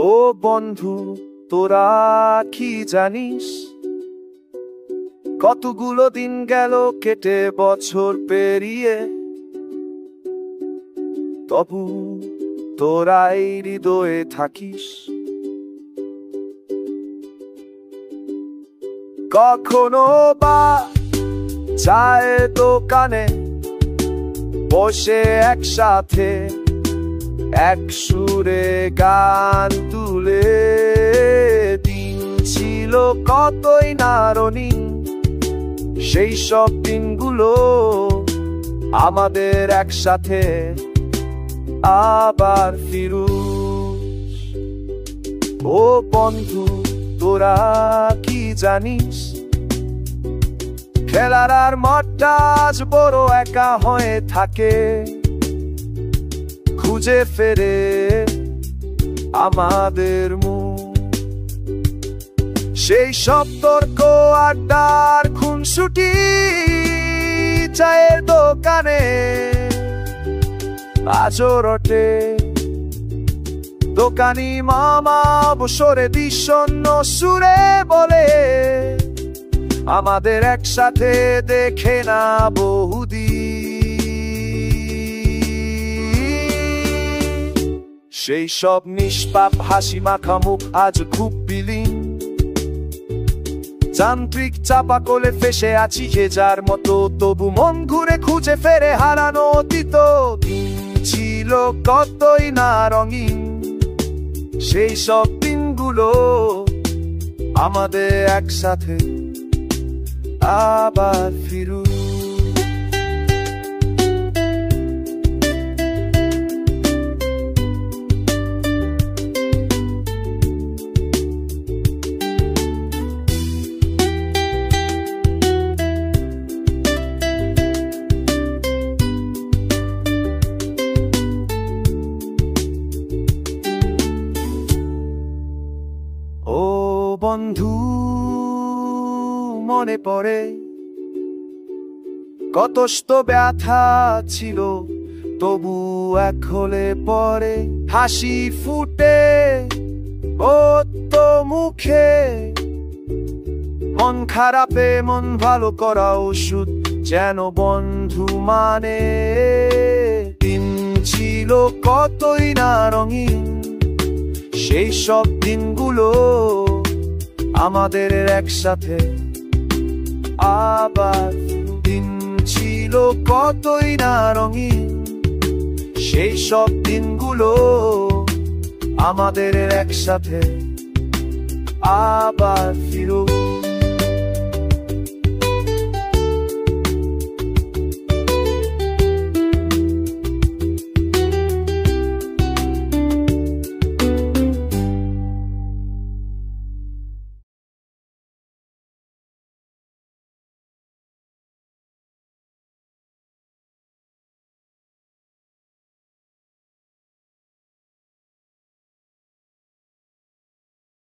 ও বন্ধু, তোরা কি জানিস, কতগুলো দিন গেল কেটে বছর পেরিয়ে, তবু তোরাই হৃদয়ে থাকিস। কখনো বা চায়ের দোকানে বসে একসাথে এক সুরে গান তুলে, দিন ছিল কতই না রঙিন। সেই সব দিনগুলো আমাদের একসাথে আবার ফিরুস। ও বন্ধু, তোরা কি জানিস, খেলার আর মাঠটা আজ বড় একা হয়ে থাকে। খুঁজে ফেরে আমাদের মুখ, সেই সব তর্ক আড্ডার খুনসুটি চায়ের দোকানে আজও রটে। দোকানি মামা অবসরে বিষণ্ণ সুরে বলে, আমাদের একসাথে দেখে না বহুদিন। সেই সব নিষ্পাপ হাসি মাখা মুখ আজ খুব বিলীন। যান্ত্রিক চাপা কোলে ফেসে আছি যে যার মতো, তবু মন ঘুরে খুঁজে ফেরে হারানো অতীত। দিন ছিল কতই না রঙিন, সেই সব দিনগুলো আমাদের একসাথে আবার ফিরু। ও বন্ধু, মনে পড়ে কতষ্ট ব্যথা ছিল, তবু এক হলে পরে হাসি ফুটে ও তো মুখে। মন খারাপে মন ভালো করা ওষুধ যেন বন্ধু মানে। দিন ছিল কতই না রঙিন, সেই সব দিনগুলো আমাদের একসাথে আবার। দিন ছিল কতই না রঙিন, সেই সব দিনগুলো আমাদের একসাথে আবার ফিরু।